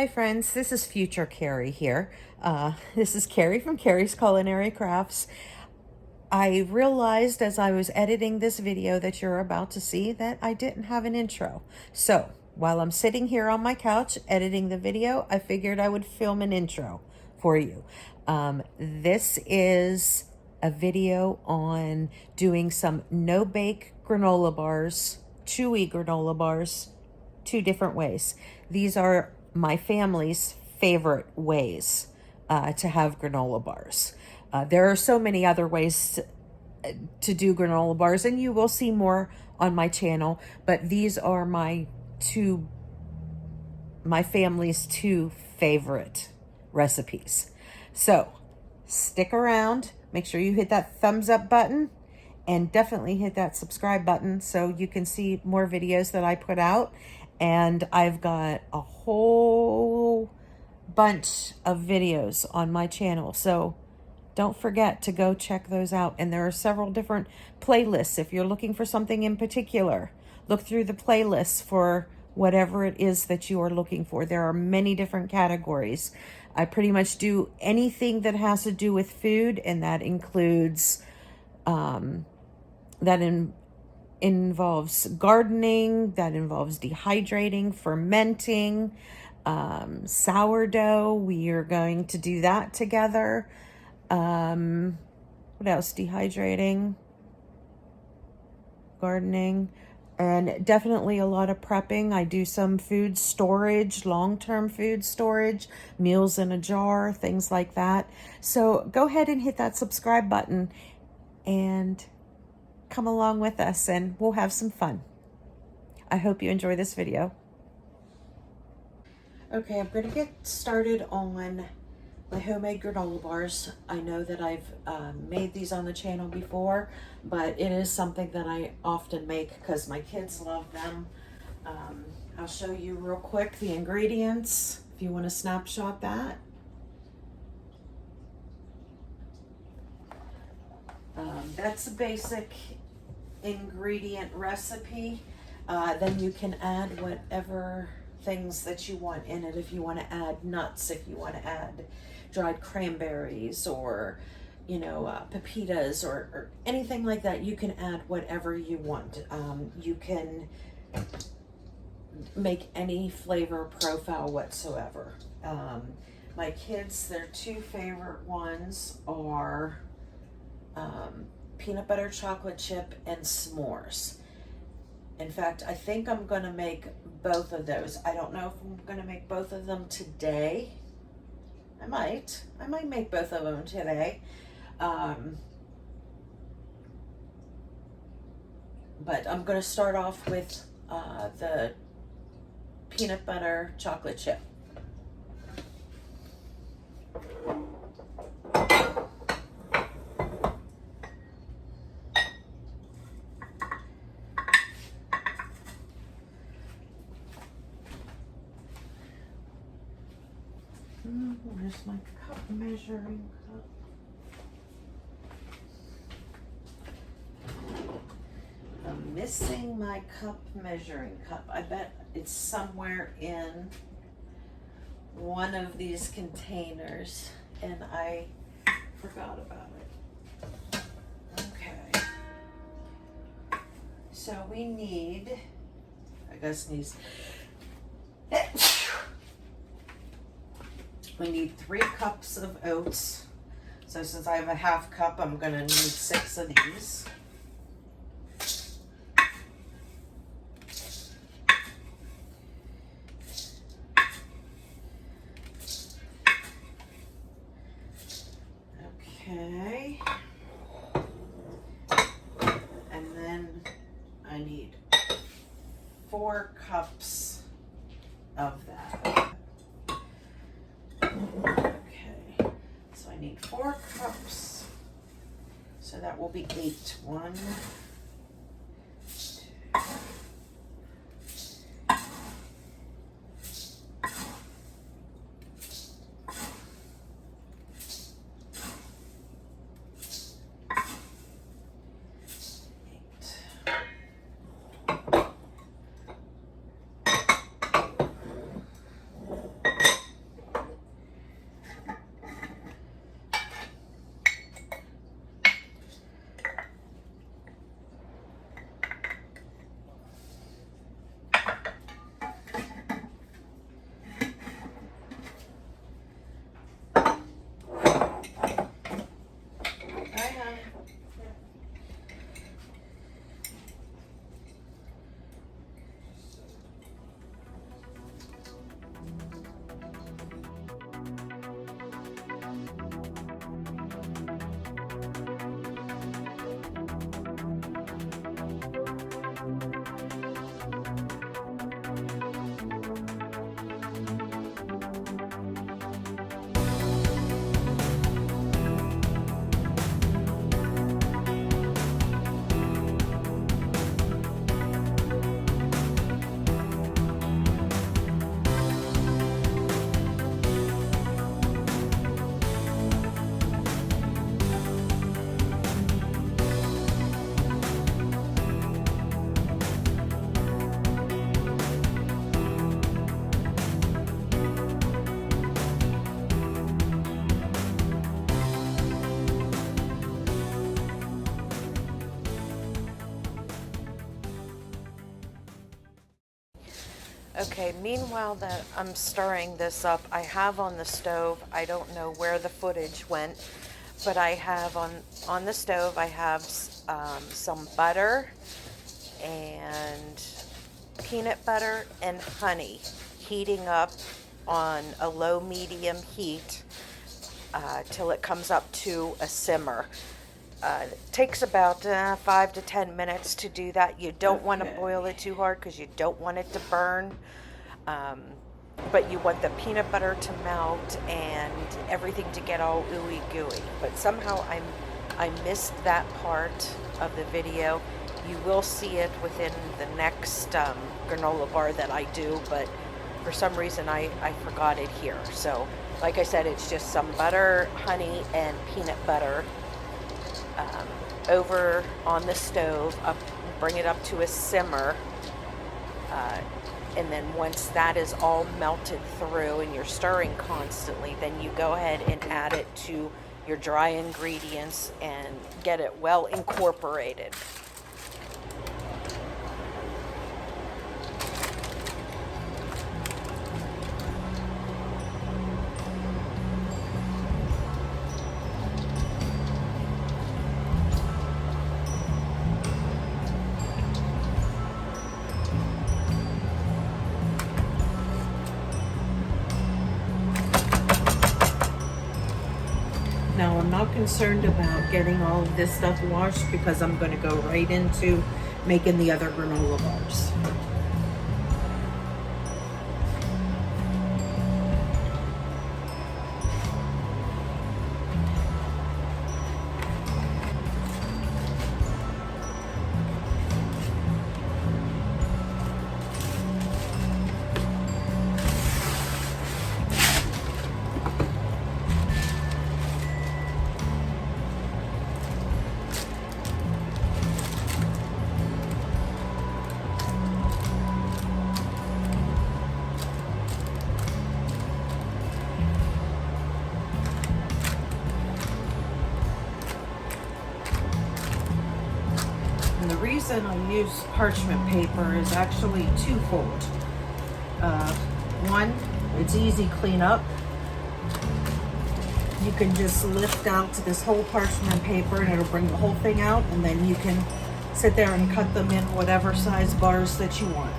Hi friends, this is future Carrie here. This is Carrie from Carrie's Culinary Crafts. I realized as I was editing this video that you're about to see that I didn't have an intro. So while I'm sitting here on my couch editing the video, I figured I would film an intro for you. This is a video on doing some no-bake granola bars, chewy granola bars, two different ways. These are my family's favorite ways to have granola bars. There are so many other ways to do granola bars, and you will see more on my channel, but these are my family's two favorite recipes. So stick around, make sure you hit that thumbs up button, and definitely hit that subscribe button so you can see more videos that I put out. And I've got a whole bunch of videos on my channel, so don't forget to go check those out. And there are several different playlists. If you're looking for something in particular, look through the playlists for whatever it is that you are looking for. There are many different categories. I pretty much do anything that has to do with food, and that includes involves gardening, that involves dehydrating, fermenting, sourdough. We are going to do that together. What else? Dehydrating, gardening, and definitely a lot of prepping. I do some food storage, long-term food storage, meals in a jar, things like that. So go ahead and hit that subscribe button and come along with us, and we'll have some fun. I hope you enjoy this video. Okay, I'm going to get started on my homemade granola bars. I know that I've made these on the channel before, but it is something that I often make because my kids love them. I'll show you real quick the ingredients if you want to snapshot that. That's a basic ingredient recipe. Then you can add whatever things that you want in it. If you want to add nuts, if you want to add dried cranberries, or pepitas, or anything like that, you can add whatever you want. You can make any flavor profile whatsoever. My kids, their two favorite ones are peanut butter chocolate chip and s'mores. In fact, I think I'm going to make both of those. I don't know if I'm going to make both of them today. I might make both of them today. But I'm going to start off with the peanut butter chocolate chip. Where's my measuring cup? I'm missing my measuring cup. I bet it's somewhere in one of these containers and I forgot about it. Okay. So we need, we need 3 cups of oats. So since I have a half cup, I'm going to need 6 of these. Okay. And then I need 4 cups of that. Okay, so I need 4 cups, so that will be 8. 1, 2, 8. Okay, meanwhile that I'm stirring this up, I have on the stove, I don't know where the footage went, but I have on the stove, I have some butter and peanut butter and honey heating up on a low medium heat till it comes up to a simmer. It takes about 5 to 10 minutes to do that. You don't want to boil it too hard because you don't want it to burn. Um, but you want the peanut butter to melt and everything to get all ooey gooey. But somehow I missed that part of the video. You will see it within the next granola bar that I do, but for some reason I forgot it here. So like I said, it's just some butter, honey, and peanut butter over on the stove, bring it up to a simmer, and then once that is all melted through and you're stirring constantly, then you go ahead and add it to your dry ingredients and get it well incorporated. Now, I'm not concerned about getting all of this stuff washed because I'm going to go right into making the other granola bars. And the reason I use parchment paper is actually twofold. One, it's easy cleanup. You can just lift out this whole parchment paper and it'll bring the whole thing out, and then you can sit there and cut them in whatever size bars that you want.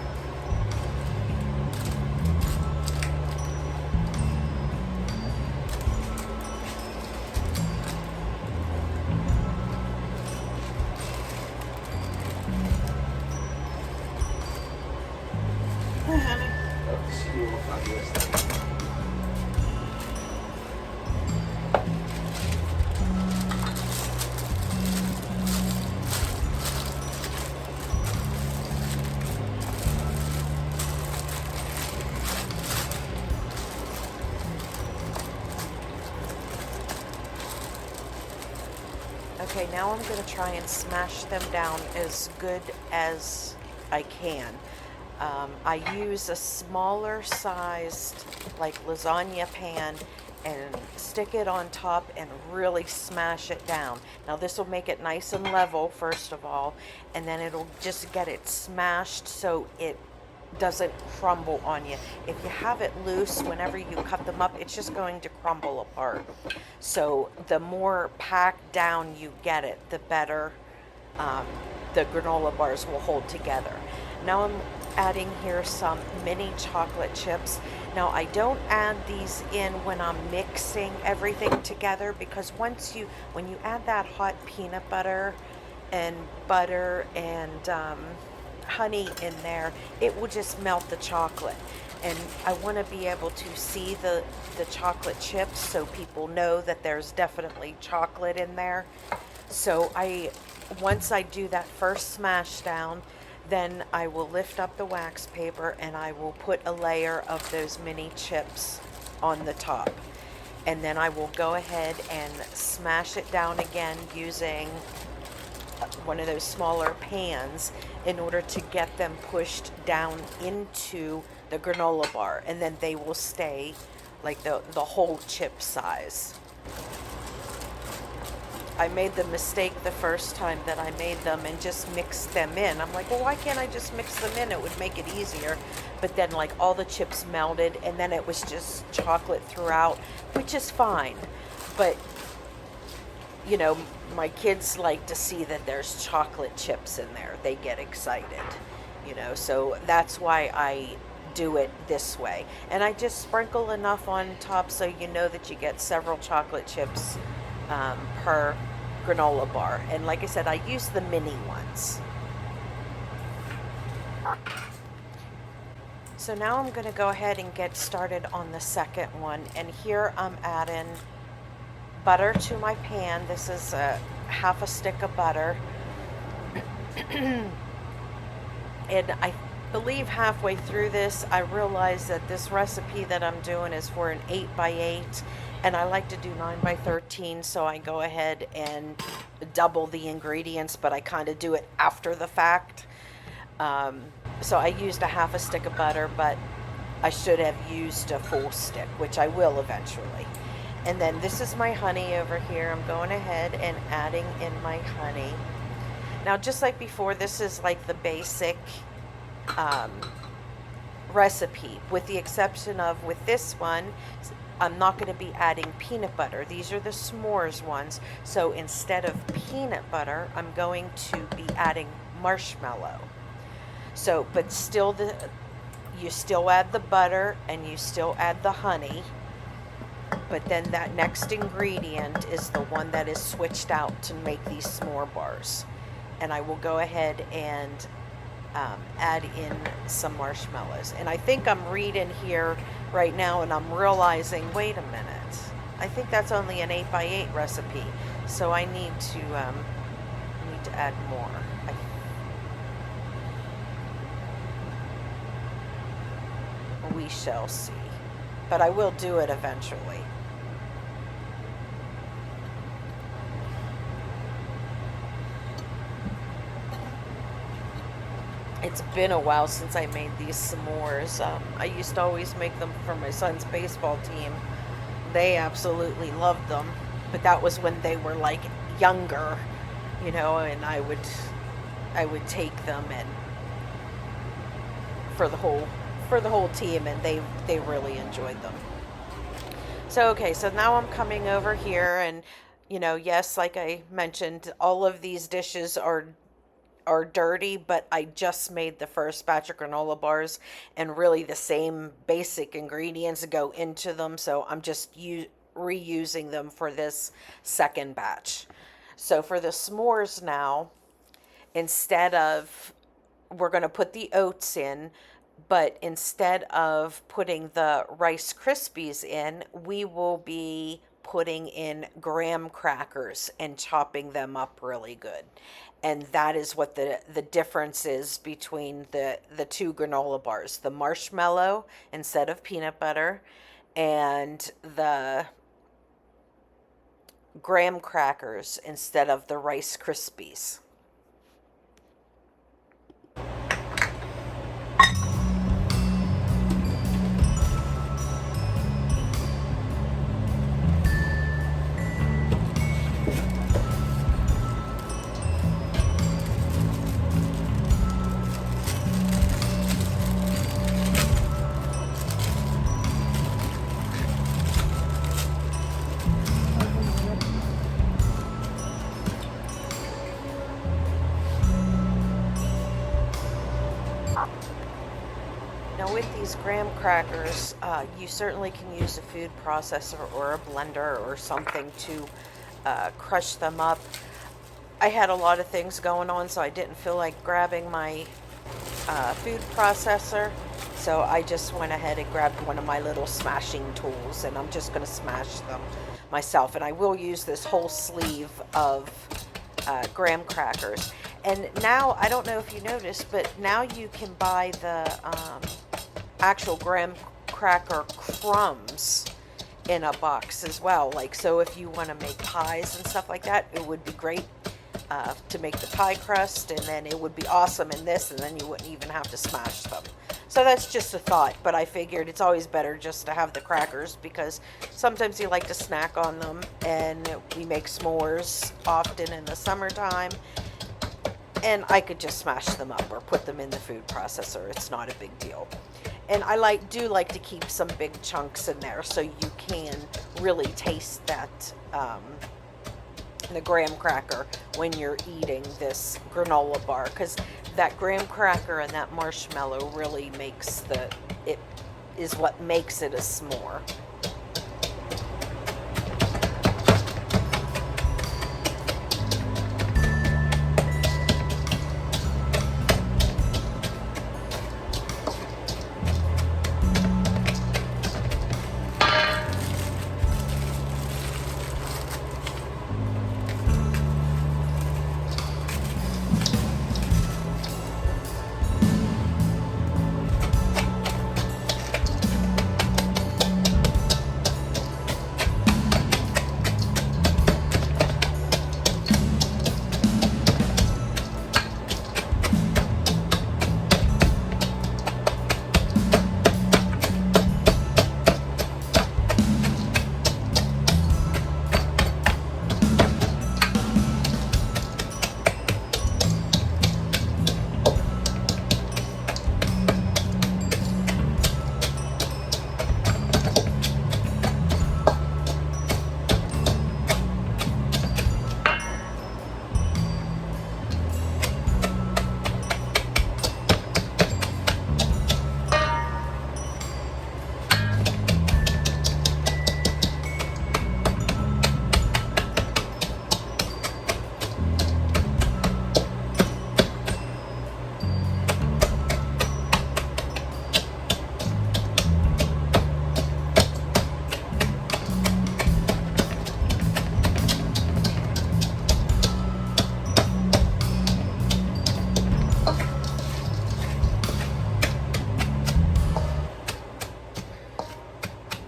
Okay, now I'm going to try and smash them down as good as I can. I use a smaller sized, like lasagna pan, and stick it on top and really smash it down. Now this will make it nice and level, first of all, and then it'll just get it smashed so it doesn't crumble on you. If you have it loose, whenever you cut them up, it's just going to crumble apart. So the more packed down you get it, the better the granola bars will hold together. Now I'm adding here some mini chocolate chips. Now I don't add these in when I'm mixing everything together, because when you add that hot peanut butter and honey in there, it will just melt the chocolate, and I want to be able to see the chocolate chips so people know that there's definitely chocolate in there. So once I do that first smash down, then I will lift up the wax paper and I will put a layer of those mini chips on the top, and then I will go ahead and smash it down again using one of those smaller pans in order to get them pushed down into the granola bar, and then they will stay like the whole chip size. I made the mistake the first time that I made them and just mixed them in. I'm like, well, why can't I just mix them in? It would make it easier. but then like all the chips melted and then it was just chocolate throughout, which is fine. But you know, my kids like to see that there's chocolate chips in there. They get excited, you know, so that's why I do it this way. And I just sprinkle enough on top so you know that you get several chocolate chips per granola bar. And like I said, I use the mini ones. So now I'm going to go ahead and get started on the second one. And here I'm adding butter to my pan. This is half a stick of butter. And I believe halfway through this, I realized that this recipe that I'm doing is for an 8x8, and I like to do 9x13, so I go ahead and double the ingredients, but I kind of do it after the fact. So I used a half a stick of butter, but I should have used a full stick, which I will eventually. And then this is my honey over here. I'm going ahead and adding in my honey. Now, just like before, this is like the basic recipe, with the exception of with this one, I'm not going to be adding peanut butter. These are the s'mores ones. So instead of peanut butter, I'm going to be adding marshmallow. So, but still, you still add the butter and you still add the honey. But then that next ingredient is the one that is switched out to make these s'more bars. And I will go ahead and add in some marshmallows. And I think I'm reading here right now and I'm realizing, wait a minute, I think that's only an 8x8 recipe. So I need to add more. We shall see. But I will do it eventually. It's been a while since I made these s'mores. I used to always make them for my son's baseball team. They absolutely loved them. But that was when they were like younger, you know, and I would take them and for the whole team, and they really enjoyed them. So okay, so now I'm coming over here, and you know, yes, like I mentioned, all of these dishes are dirty, but I just made the first batch of granola bars, and really the same basic ingredients go into them, so I'm just reusing them for this second batch. So for the s'mores now, instead of, we're going to put the oats in, but instead of putting the Rice Krispies in, we will be putting in graham crackers and chopping them up really good. And that is what the difference is between the two granola bars. The marshmallow instead of peanut butter, and the graham crackers instead of the Rice Krispies. Now with these graham crackers, you certainly can use a food processor or a blender or something to crush them up. I had a lot of things going on, so I didn't feel like grabbing my food processor, so I just went ahead and grabbed one of my little smashing tools, and I'm just going to smash them myself. And I will use this whole sleeve of graham crackers. And now, I don't know if you noticed, but now you can buy the actual graham cracker crumbs in a box as well. Like, so if you want to make pies and stuff like that, it would be great to make the pie crust, and then it would be awesome in this, and then you wouldn't even have to smash them. So that's just a thought, but I figured it's always better just to have the crackers, because sometimes you like to snack on them, and we make s'mores often in the summertime, and I could just smash them up or put them in the food processor. It's not a big deal. And I do like to keep some big chunks in there so you can really taste that the graham cracker when you're eating this granola bar, because that graham cracker and that marshmallow really makes it is what makes it a s'more.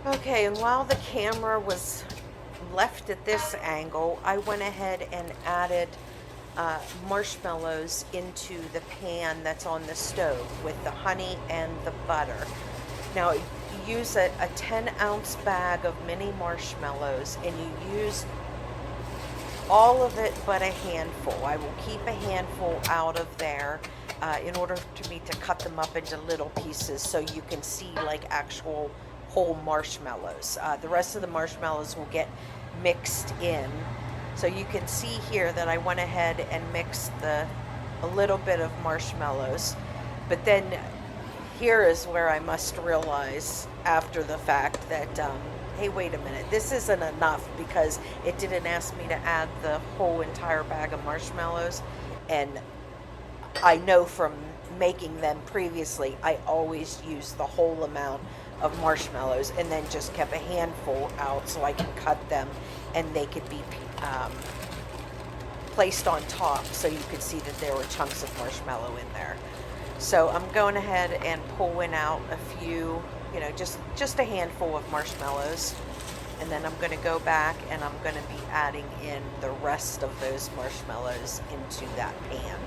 Okay, and while the camera was left at this angle, I went ahead and added marshmallows into the pan that's on the stove with the honey and the butter. Now, you use a 10-ounce bag of mini marshmallows, and you use all of it but a handful. I will keep a handful out of there in order for me to cut them up into little pieces so you can see like actual whole marshmallows. The rest of the marshmallows will get mixed in. So you can see here that I went ahead and mixed a little bit of marshmallows. But then here is where I must realize after the fact that, hey, wait a minute, this isn't enough, because it didn't ask me to add the whole entire bag of marshmallows. And I know from making them previously, I always use the whole amount of marshmallows and then just kept a handful out so I can cut them and they could be placed on top so you could see that there were chunks of marshmallow in there. So I'm going ahead and pulling out a few, just a handful of marshmallows, and then I'm going to go back and I'm going to be adding in the rest of those marshmallows into that pan.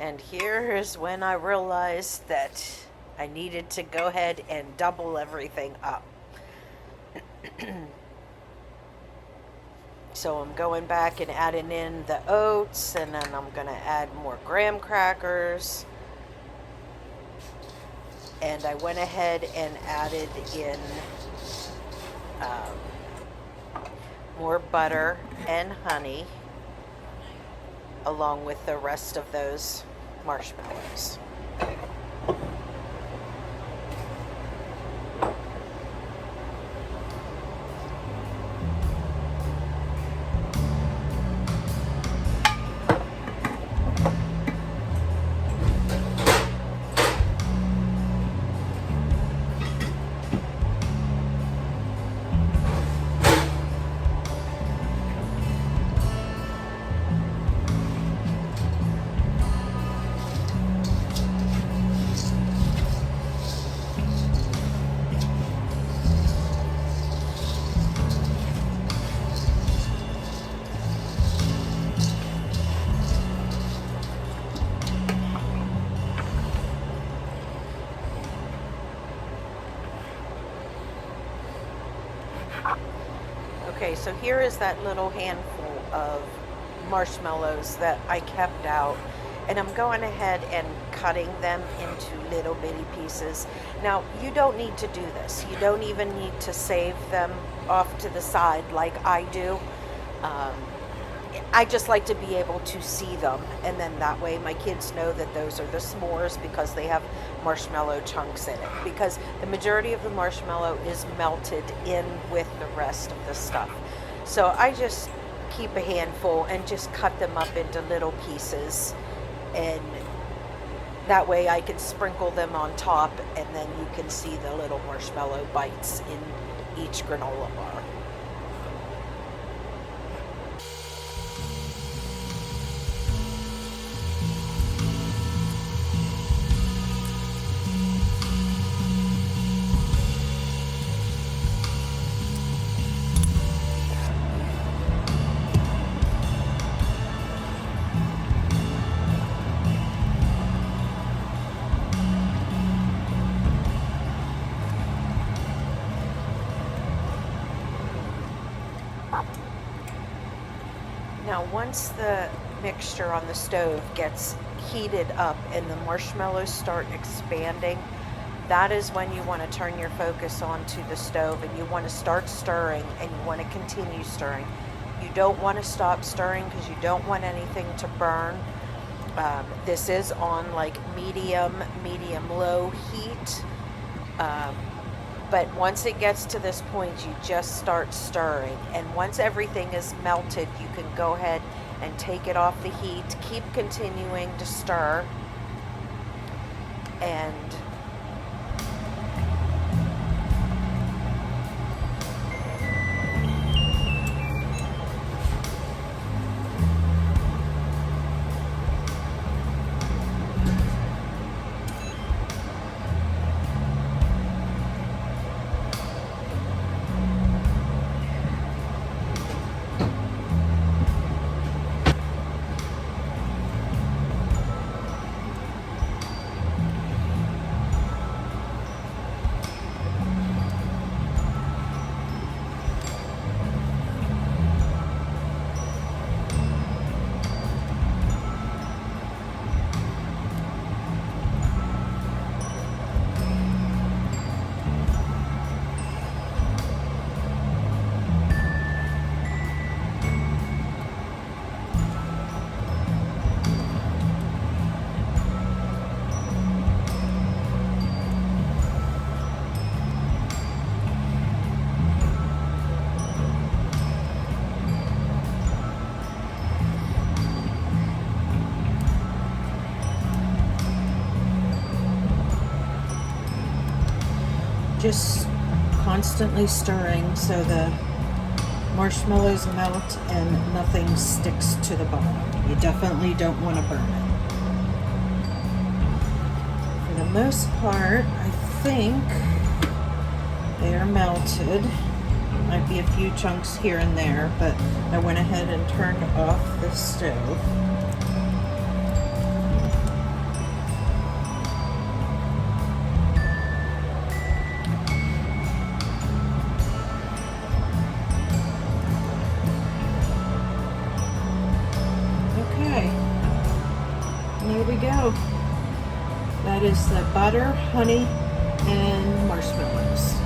And here's when I realized that I needed to go ahead and double everything up. So I'm going back and adding in the oats, and then I'm going to add more graham crackers. And I went ahead and added in more butter and honey along with the rest of those marshmallows. Okay, so here is that little handful of marshmallows that I kept out, and I'm going ahead and cutting them into little bitty pieces. Now, you don't need to do this. You don't even need to save them off to the side like I do. I just like to be able to see them, and then that way my kids know that those are the s'mores because they have marshmallow chunks in it, because the majority of the marshmallow is melted in with the rest of the stuff. So I just keep a handful and just cut them up into little pieces, and that way I can sprinkle them on top, and then you can see the little marshmallow bites in each granola bar. Now, once the mixture on the stove gets heated up and the marshmallows start expanding, that is when you want to turn your focus onto the stove, and you want to start stirring, and you want to continue stirring. You don't want to stop stirring because you don't want anything to burn. This is on like medium low heat. But once it gets to this point, you just start stirring. And once everything is melted, you can go ahead and take it off the heat. Keep continuing to stir. And just constantly stirring so the marshmallows melt and nothing sticks to the bottom. You definitely don't want to burn it. For the most part, I think they are melted. Might be a few chunks here and there, but I went ahead and turned off the stove. There we go. That is the butter, honey, and marshmallows.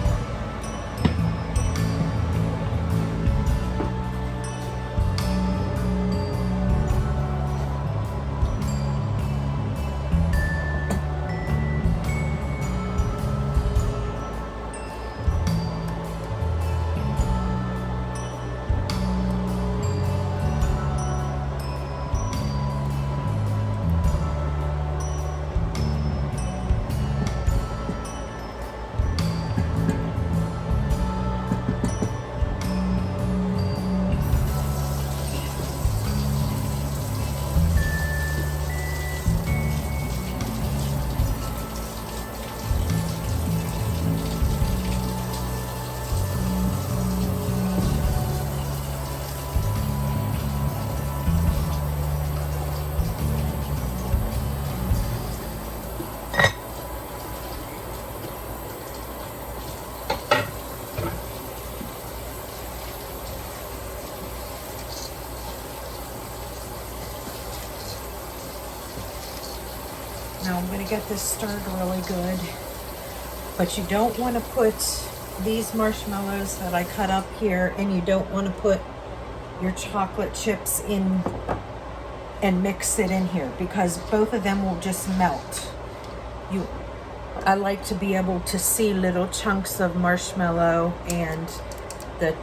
to get this stirred really good. But you don't want to put these marshmallows that I cut up here, and you don't want to put your chocolate chips in and mix it in here, because both of them will just melt. I like to be able to see little chunks of marshmallow and the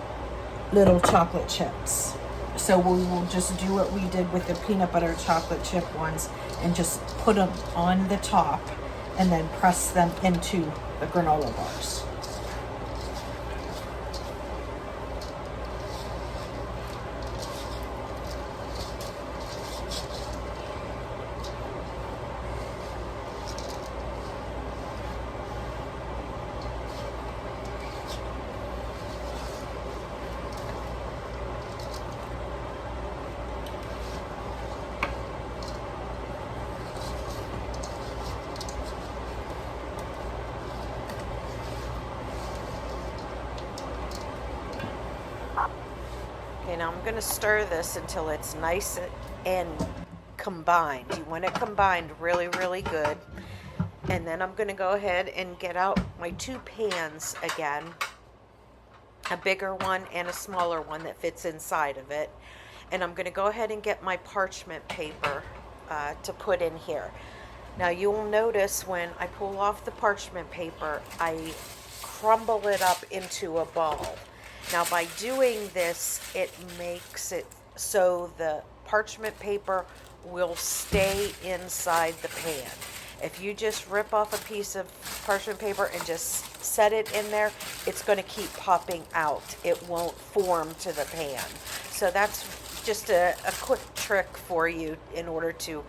little chocolate chips. So we will just do what we did with the peanut butter chocolate chip ones and just put them on the top and then press them into the granola bars. Okay, now I'm going to stir this until it's nice and combined. You want it combined really, really good. And then I'm going to go ahead and get out my 2 pans again. A bigger one and a smaller one that fits inside of it. And I'm going to go ahead and get my parchment paper to put in here. Now you'll notice when I pull off the parchment paper, I crumble it up into a ball. Now by doing this, it makes it so the parchment paper will stay inside the pan. If you just rip off a piece of parchment paper and just set it in there, it's going to keep popping out. It won't form to the pan. So that's just a quick trick for you in order to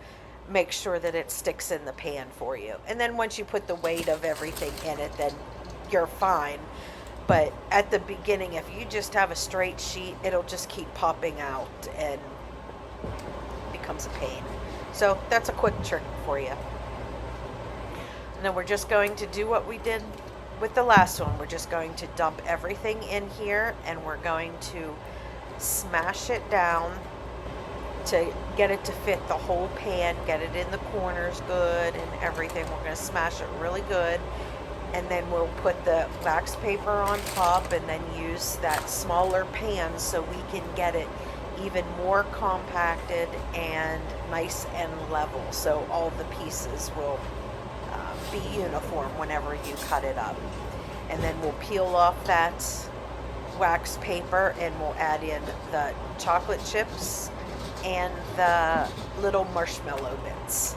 make sure that it sticks in the pan for you. And then once you put the weight of everything in it, then you're fine. But at the beginning, if you just have a straight sheet, it'll just keep popping out and becomes a pain. So that's a quick trick for you. And then we're just going to do what we did with the last one. We're just going to dump everything in here, and we're going to smash it down to get it to fit the whole pan, get it in the corners good and everything. We're going to smash it really good. And then we'll put the wax paper on top and then use that smaller pan so we can get it even more compacted and nice and level, so all the pieces will be uniform whenever you cut it up. And then we'll peel off that wax paper and we'll add in the chocolate chips and the little marshmallow bits.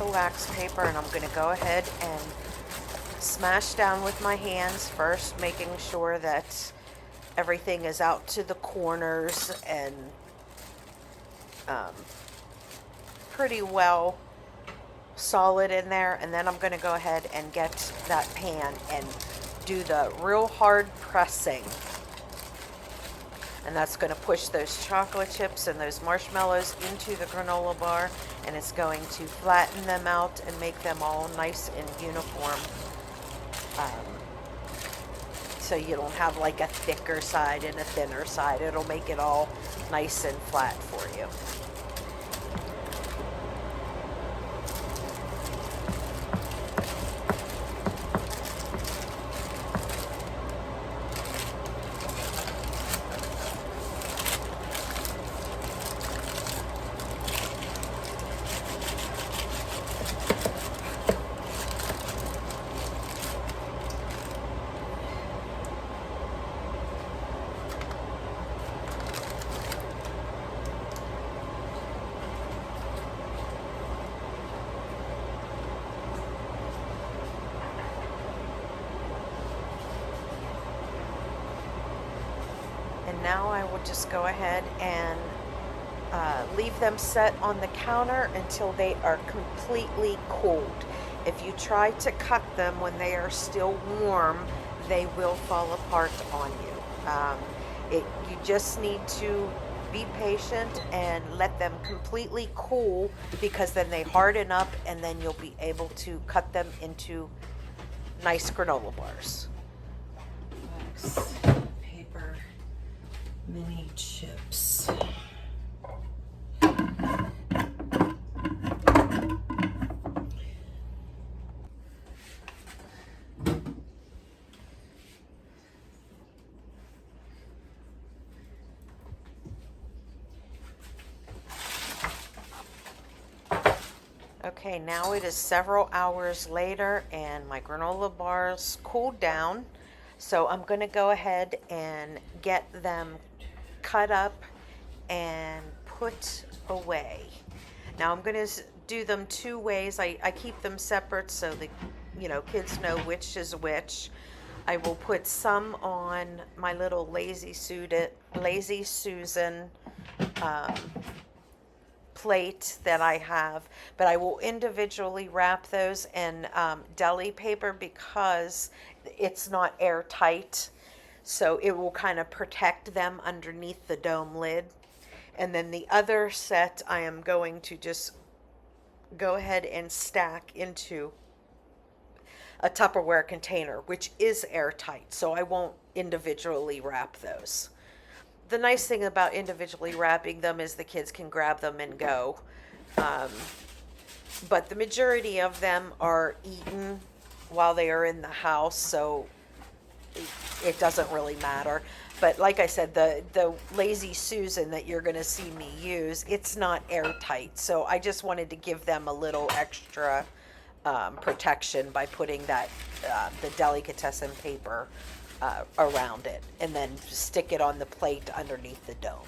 the wax paper, and I'm going to go ahead and smash down with my hands first, making sure that everything is out to the corners and pretty well solid in there. And then I'm going to go ahead and get that pan and do the real hard pressing, and that's going to push those chocolate chips and those marshmallows into the granola bar, and it's going to flatten them out and make them all nice and uniform, so you don't have like a thicker side and a thinner side. It'll make it all nice and flat for you. And now I will just go ahead and leave them set on the counter until they are completely cooled. If you try to cut them when they are still warm, they will fall apart on you. You just need to be patient and let them completely cool, because then they harden up and then you'll be able to cut them into nice granola bars. Wax paper mini chips. Okay, now it is several hours later and my granola bars cooled down. So I'm going to go ahead and get them cut up and put away. Now I'm going to do them two ways. I keep them separate so the kids know which is which. I will put some on my little Lazy Susan plate that I have, but I will individually wrap those in deli paper because it's not airtight, so it will kind of protect them underneath the dome lid. And then the other set I am going to just go ahead and stack into a Tupperware container, which is airtight, so I won't individually wrap those. The nice thing about individually wrapping them is the kids can grab them and go. But the majority of them are eaten while they are in the house, so it doesn't really matter. But like I said, the Lazy Susan that you're going to see me use, it's not airtight. So I just wanted to give them a little extra protection by putting that the delicatessen paper around it, and then stick it on the plate underneath the dome.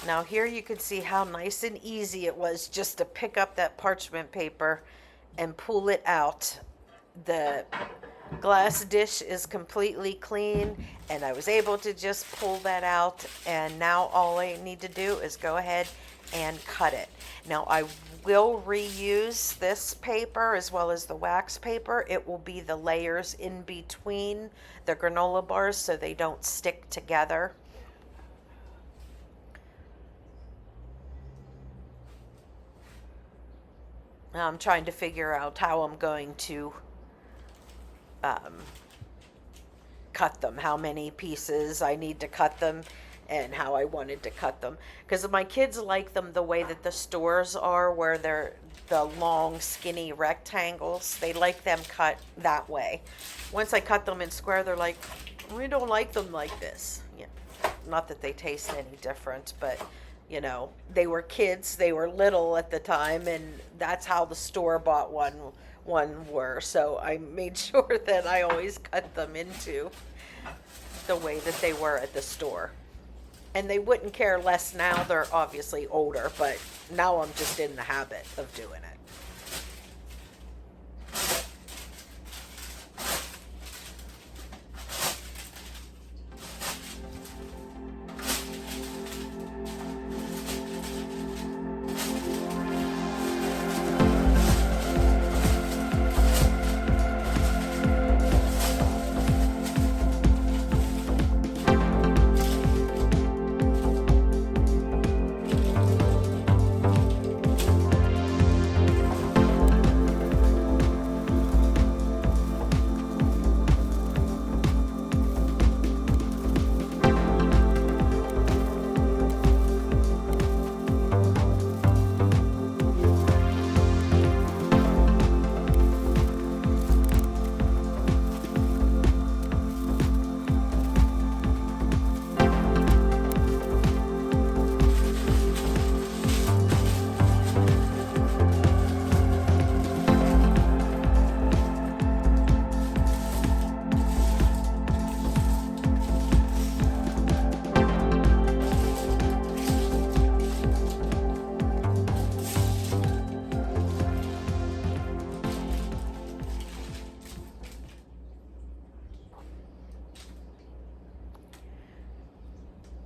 Now here you can see how nice and easy it was just to pick up that parchment paper and pull it out. The glass dish is completely clean, and I was able to just pull that out, and now all I need to do is go ahead and cut it. Now I will reuse this paper as well as the wax paper. It will be the layers in between the granola bars so they don't stick together. Now I'm trying to figure out how I'm going to cut them, how many pieces I need to cut them, and how I wanted to cut them, because my kids like them the way that the stores are, where they're the long skinny rectangles. They like them cut that way. Once I cut them in square, they're like, we don't like them like this. Yeah, not that they taste any different, but they were kids, they were little at the time, and that's how the store-bought one one were. So I made sure that I always cut them into the way that they were at the store. And they wouldn't care less now. They're obviously older, but now I'm just in the habit of doing it.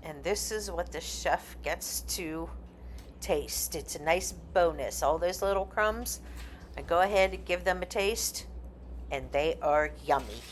And this is what the chef gets to taste. It's a nice bonus. All those little crumbs, I go ahead and give them a taste, and they are yummy.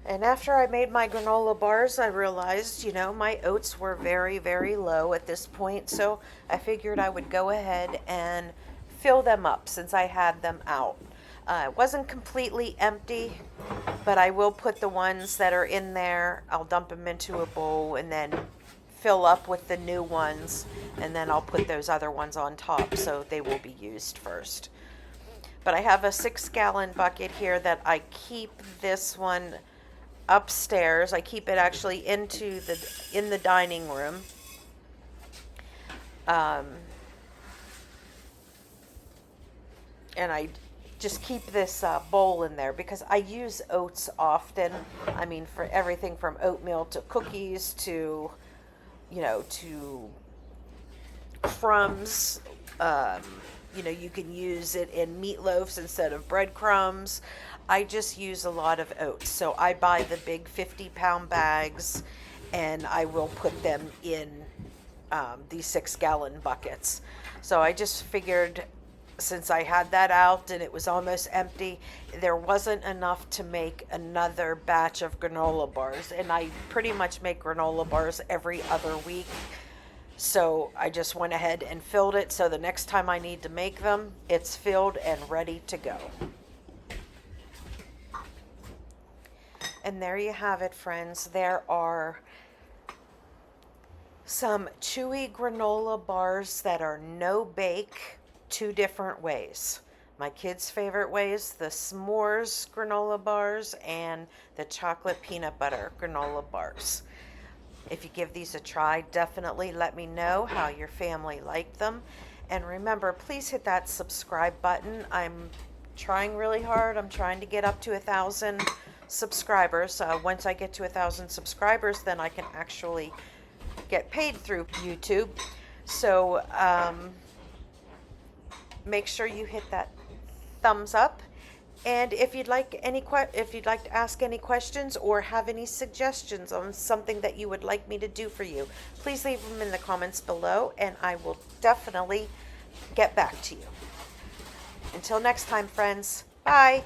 And after I made my granola bars, I realized, my oats were very, very low at this point. So I figured I would go ahead and fill them up since I had them out. It wasn't completely empty, but I will put the ones that are in there, I'll dump them into a bowl and then fill up with the new ones. And then I'll put those other ones on top so they will be used first. But I have a 6-gallon bucket here that I keep this one upstairs. I keep it actually in the dining room. And I just keep this bowl in there because I use oats often. I mean, for everything from oatmeal to cookies to, to crumbs. You can use it in meatloaves instead of breadcrumbs. I just use a lot of oats. So I buy the big 50-pound bags and I will put them in these 6-gallon buckets. So I just figured since I had that out and it was almost empty, there wasn't enough to make another batch of granola bars. And I pretty much make granola bars every other week. So I just went ahead and filled it. So the next time I need to make them, it's filled and ready to go. And there you have it, friends. There are some chewy granola bars that are no bake, 2 different ways. My kids' favorite way is the s'mores granola bars and the chocolate peanut butter granola bars. If you give these a try, definitely let me know how your family liked them. And remember, please hit that subscribe button. I'm trying really hard. I'm trying to get up to 1,000 subscribers. Once I get to 1,000 subscribers, then I can actually get paid through YouTube. So make sure you hit that thumbs up. And if you'd like to ask any questions or have any suggestions on something that you would like me to do for you, please leave them in the comments below and I will definitely get back to you. Until next time, friends. Bye.